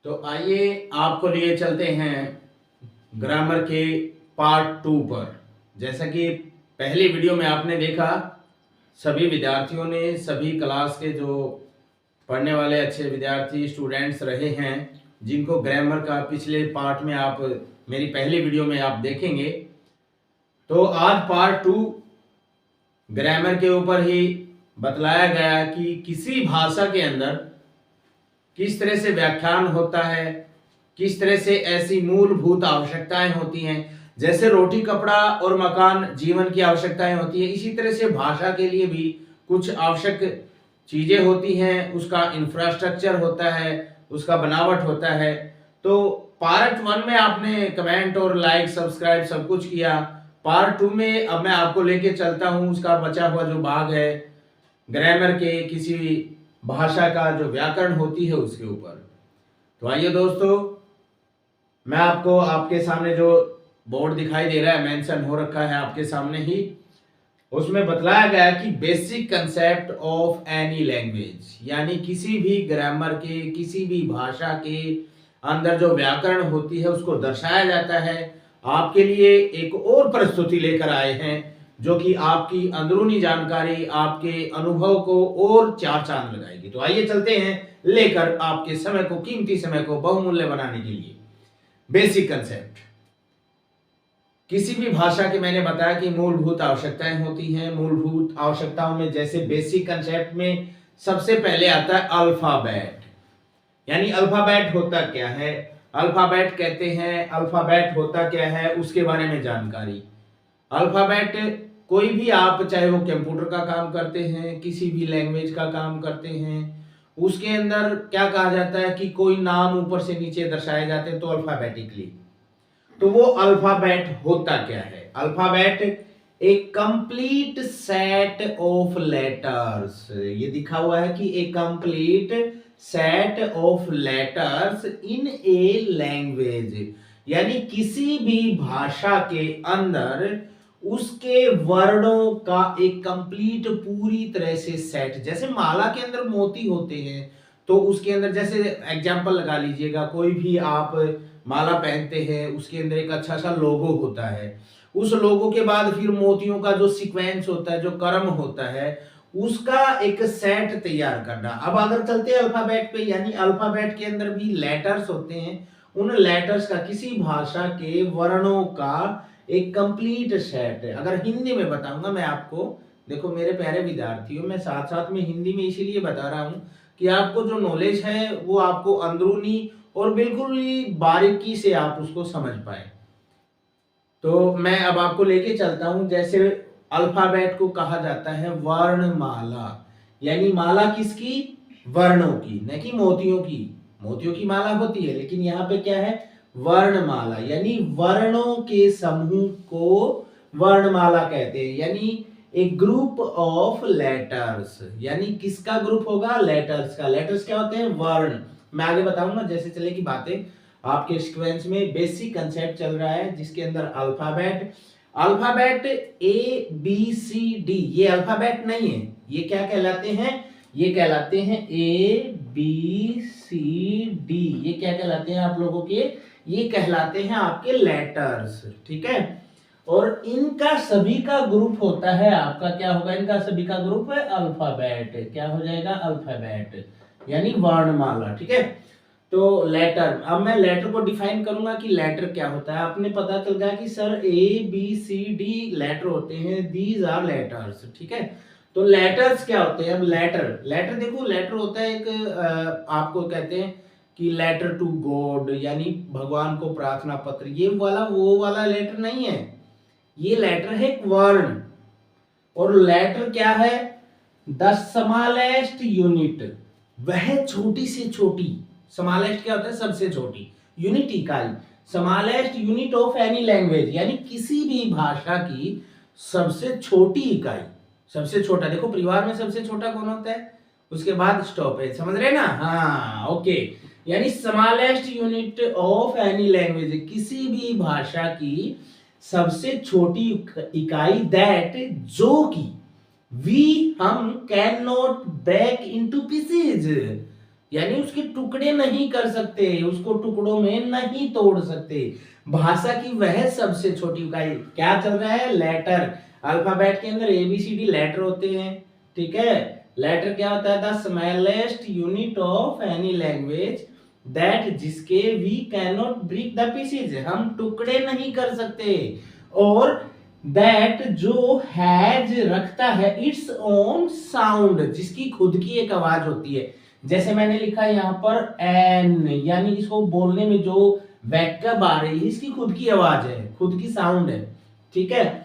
तो आइए आपको लिए चलते हैं ग्रामर के पार्ट 2 पर। जैसा कि पहली वीडियो में आपने देखा, सभी विद्यार्थियों ने, सभी क्लास के जो पढ़ने वाले अच्छे विद्यार्थी स्टूडेंट्स रहे हैं, जिनको ग्रामर का पिछले पार्ट में आप मेरी पहली वीडियो में आप देखेंगे, तो आज पार्ट 2 ग्रामर के ऊपर ही बतलाया गया कि किसी भाषा के अंदर किस तरह से व्याख्यान होता है, किस तरह से ऐसी मूलभूत आवश्यकताएं होती हैं। जैसे रोटी, कपड़ा और मकान जीवन की आवश्यकताएं होती है, इसी तरह से भाषा के लिए भी कुछ आवश्यक चीजें होती हैं, उसका इंफ्रास्ट्रक्चर होता है, उसका बनावट होता है। तो पार्ट 1 में आपने कमेंट और लाइक सब्सक्राइब सब कुछ किया। पार्ट 2 में अब मैं आपको लेके चलता हूं, उसका बचा हुआ जो भाग है ग्रामर के किसी भाषा का जो व्याकरण होती है उसके ऊपर। तो आइए दोस्तों, मैं आपको आपके सामने जो बोर्ड दिखाई दे रहा है, मेंशन हो रखा है आपके सामने ही, उसमें बतलाया गया कि basic concept of any language, यानी किसी भी ग्रामर के, किसी भी भाषा के अंदर जो व्याकरण होती है उसको दर्शाया जाता है। आपके लिए एक और प्रस्तुति लेकर आए हैं जो कि आपकी अंदरूनी जानकारी, आपके अनुभव को और चार चांद लगाएगी। तो आइए चलते हैं लेकर आपके समय को, कीमती समय को बहुमूल्य बनाने के लिए। बेसिक कंसेप्ट, किसी भी भाषा के मैंने बताया कि मूलभूत आवश्यकताएं होती हैं। मूलभूत आवश्यकताओं में जैसे बेसिक कंसेप्ट में सबसे पहले आता है अल्फाबेट। यानी अल्फाबेट होता क्या है, अल्फाबेट कहते हैं, अल्फाबेट होता क्या है उसके बारे में जानकारी। अल्फाबेट कोई भी, आप चाहे वो कंप्यूटर का काम करते हैं, किसी भी लैंग्वेज का काम करते हैं, उसके अंदर क्या कहा जाता है कि कोई नाम ऊपर से नीचे दर्शाए जाते हैं तो अल्फाबेटिकली। तो वो अल्फाबेट होता क्या है? अल्फाबेट एक कंप्लीट सेट ऑफ लेटर्स, ये दिखा हुआ है कि एक complete set of letters in a language, यानी किसी भी भाषा के अंदर उसके वर्णों का एक कंप्लीट पूरी तरह से सेट। जैसे माला के अंदर मोती होते हैं तो उसके अंदर, जैसे एग्जांपल लगा लीजिएगा, कोई भी आप माला पहनते हैं, उसके अंदर एक अच्छा सा लोगो होता है, उस लोगो के बाद फिर मोतियों का जो सीक्वेंस होता है, जो क्रम होता है, उसका एक सेट तैयार करना। अब अगर चलते हैं अल्फाबेट पे, यानी अल्फाबेट के अंदर भी लेटर्स होते हैं, उन लेटर्स का, किसी भाषा के वर्णों का एक कंप्लीट सेट है। अगर हिंदी में बताऊंगा मैं आपको, देखो मेरे प्यारे विद्यार्थियों, मैं साथ साथ में हिंदी में इसीलिए बता रहा हूं कि आपको जो नॉलेज है वो आपको अंदरूनी और बिल्कुल ही बारीकी से आप उसको समझ पाए। तो मैं अब आपको लेके चलता हूं, जैसे अल्फाबेट को कहा जाता है वर्णमाला, यानी माला किसकी? वर्णों की, न कि मोतियों की। मोतियों की माला होती है, लेकिन यहाँ पे क्या है? वर्णमाला, यानी वर्णों के समूह को वर्णमाला कहते हैं। यानी एक ग्रुप ऑफ लेटर्स, यानी किसका ग्रुप होगा? लेटर्स का। लेटर्स क्या होते हैं? वर्ण। मैं आगे बताऊंगा जैसे चलेगी बातें। आपके सीक्वेंस में बेसिक कंसेप्ट चल रहा है जिसके अंदर alphabet, alphabet A B C D, ये अल्फाबेट नहीं है, ये क्या कहलाते हैं? ये कहलाते हैं ए बी सी डी। ये क्या कहलाते हैं आप लोगों के? ये कहलाते हैं आपके लेटर्स, ठीक है। और इनका सभी का ग्रुप होता है आपका, क्या होगा? इनका सभी का ग्रुप है अल्फाबेट। क्या हो जाएगा? अल्फाबेट, यानी वर्णमाला, ठीक है। तो लेटर, अब मैं लेटर को डिफाइन करूंगा कि लेटर क्या होता है। आपने पता चल गया कि sir A B C D letter होते हैं, दीज आर लेटर्स, ठीक है। तो लेटर्स क्या होते हैं? अब लेटर, लेटर देखो, लेटर होता है एक आपको कहते हैं कि लेटर टू गॉड, यानी भगवान को प्रार्थना पत्र, ये वाला वो वाला लेटर नहीं है, ये लेटर है एक वर्ण। और लेटर क्या है? द स्मॉलेस्ट यूनिट, वह छोटी से छोटी। स्मॉलेस्ट क्या होता है? सबसे छोटी। यूनिट इकाई, smallest unit of any language, यानी किसी भी भाषा की सबसे छोटी इकाई। सबसे छोटा, देखो परिवार में सबसे छोटा कौन होता है, उसके बाद स्टॉप है, समझ रहे ना? हाँ, ओके। यानी smallest unit of any language, किसी भी भाषा की सबसे छोटी इकाई, दैट, जो की वी, हम, can not break into pieces, यानी उसके टुकड़े नहीं कर सकते, उसको टुकड़ों में नहीं तोड़ सकते। भाषा की वह सबसे छोटी इकाई क्या चल रहा है, लेटर। अल्फाबेट के अंदर ABCD लेटर होते हैं, ठीक है। लेटर क्या होता है, the smallest unit of any language that जिसके we can not break the pieces, हम टुकड़े नहीं कर सकते। और दैट जो हैज रखता है इट्स ओन साउंड, जिसकी खुद की एक आवाज होती है। जैसे मैंने लिखा है यहाँ पर एन, यानी इसको बोलने में जो वैकअप आ रही है इसकी खुद की आवाज है, खुद की साउंड है, ठीक है।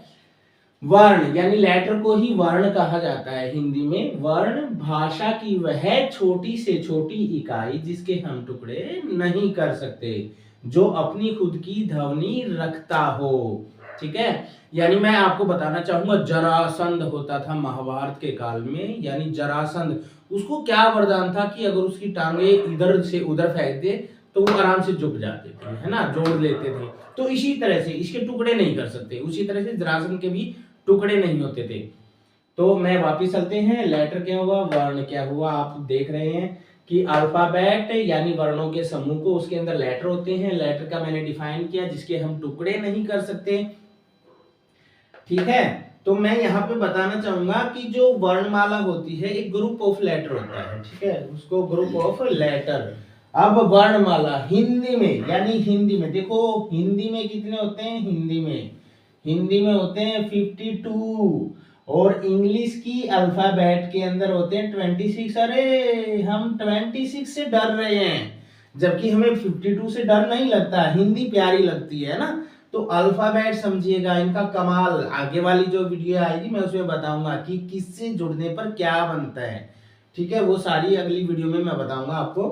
वर्ण यानी लेटर को ही वर्ण कहा जाता है हिंदी में। वर्ण भाषा की वह छोटी से छोटी इकाई जिसके हम टुकड़े नहीं कर सकते, जो अपनी खुद की ध्वनि रखता हो, ठीक है। यानी मैं आपको बताना चाहूंगा, जरासंध होता था महाभारत के काल में, यानी जरासंध, उसको क्या वरदान था कि अगर उसकी टांगे इधर से उधर फेंक दे तो वो आराम से झुक जाते थे, है ना, जोड़ लेते थे। तो इसी तरह से इसके टुकड़े नहीं कर सकते, उसी तरह से जरासंध के भी टुकड़े नहीं होते थे। तो मैं वापिस चलते हैं, लेटर क्या हुआ, वर्ण क्या हुआ। आप देख रहे हैं कि अल्फाबेट यानी वर्णों के समूह को, उसके अंदर लेटर होते हैं। लेटर का मैंने डिफाइन किया, जिसके हम टुकड़े नहीं कर सकते, ठीक है। तो मैं यहाँ पे बताना चाहूंगा कि जो वर्णमाला होती है एक ग्रुप ऑफ लेटर होता है, ठीक है, उसको ग्रुप ऑफ लेटर। अब वर्णमाला हिंदी में, यानी हिंदी में देखो, हिंदी में कितने होते हैं, हिंदी में होते हैं 52, और इंग्लिश की अल्फाबेट के अंदर होते हैं 26। अरे हम 26 से डर रहे हैं, जबकि हमें 52 से डर नहीं लगता, हिंदी प्यारी लगती है ना। तो अल्फाबेट समझिएगा, इनका कमाल आगे वाली जो वीडियो आएगी मैं उसमें बताऊंगा कि किससे जुड़ने पर क्या बनता है, ठीक है, वो सारी अगली वीडियो में मैं बताऊंगा आपको।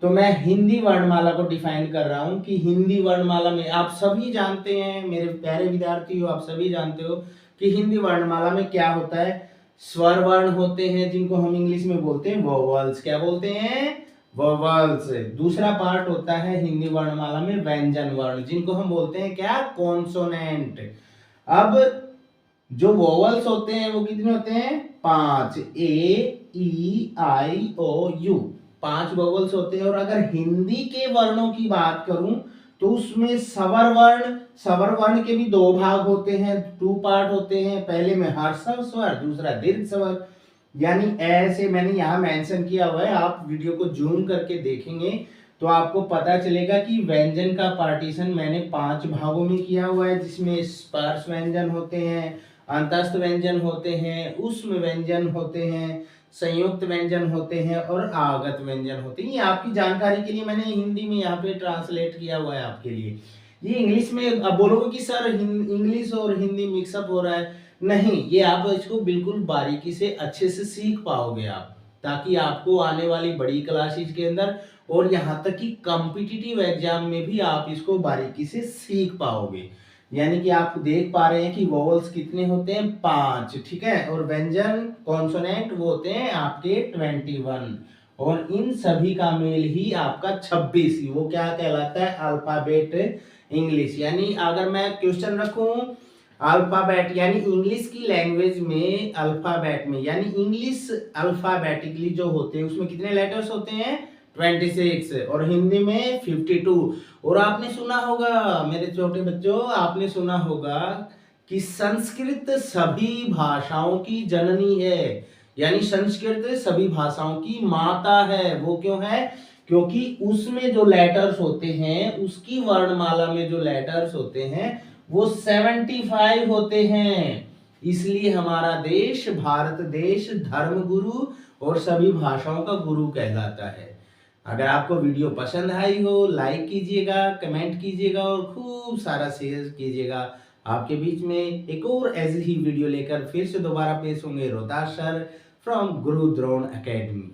तो मैं हिंदी वर्णमाला को डिफाइन कर रहा हूं कि हिंदी वर्णमाला में आप सभी जानते हैं, मेरे प्यारे विद्यार्थी हो, आप सभी जानते हो कि हिंदी वर्णमाला में क्या होता है, स्वर वर्ण होते हैं जिनको हम इंग्लिश में बोलते हैं वोवल्स। क्या बोलते हैं, वोवल्स। दूसरा पार्ट होता है हिंदी वर्णमाला में व्यंजन वर्ण, जिनको हम बोलते हैं क्या, कॉन्सोनेंट। अब जो वोवल्स होते हैं वो कितने होते हैं, 5, A E I O U, 5 vowels होते हैं। और अगर हिंदी के वर्णों की बात करूं तो उसमें स्वर वर्ण के भी 2 भाग होते हैं, 2 पार्ट होते हैं। पहले में ह्रस्व स्वर, दूसरा दीर्घ स्वर। यानी ऐसे मैंने यहाँ मेंशन किया हुआ है, आप वीडियो को जूम करके देखेंगे तो आपको पता चलेगा कि व्यंजन का पार्टीशन मैंने 5 भागों में किया हुआ है, जिसमें स्पर्श व्यंजन होते हैं, अंतस्थ व्यंजन होते हैं, ऊष्म व्यंजन होते हैं, संयुक्त व्यंजन होते हैं और आगत व्यंजन होते हैं। ये आपकी जानकारी के लिए मैंने हिंदी में यहाँ पे ट्रांसलेट किया हुआ है आपके लिए। ये इंग्लिश में अब बोलोगे कि सर इंग्लिश और हिंदी मिक्सअप हो रहा है, नहीं, ये आप इसको बिल्कुल बारीकी से अच्छे से सीख पाओगे आप, ताकि आपको आने वाली बड़ी क्लासेस के अंदर और यहाँ तक कि कॉम्पिटिटिव एग्जाम में भी आप इसको बारीकी से सीख पाओगे। यानी कि आप देख पा रहे हैं कि वोवल्स कितने होते हैं, 5, ठीक है, और व्यंजन कॉन्सोनेंट वो होते हैं आपके 21, और इन सभी का मेल ही आपका 26, वो क्या कहलाता है, अल्फाबेट इंग्लिश। यानी अगर मैं क्वेश्चन रखूं अल्फाबेट यानी इंग्लिश की लैंग्वेज में, अल्फाबेट में यानी इंग्लिश अल्फाबेटिकली जो होते हैं उसमें कितने लेटर्स होते हैं, 26, और हिंदी में 52। और आपने सुना होगा मेरे छोटे बच्चों, आपने सुना होगा कि संस्कृत सभी भाषाओं की जननी है, यानी संस्कृत सभी भाषाओं की माता है। वो क्यों है, क्योंकि उसमें जो लेटर्स होते हैं, उसकी वर्णमाला में जो लेटर्स होते हैं वो 75 होते हैं। इसलिए हमारा देश, भारत देश, धर्म गुरु और सभी भाषाओं का गुरु कहलाता है। अगर आपको वीडियो पसंद आई हो, लाइक कीजिएगा, कमेंट कीजिएगा और खूब सारा शेयर कीजिएगा। आपके बीच में एक और ऐसी ही वीडियो लेकर फिर से दोबारा पेश होंगे Rohtas sir from Guru Drona academy.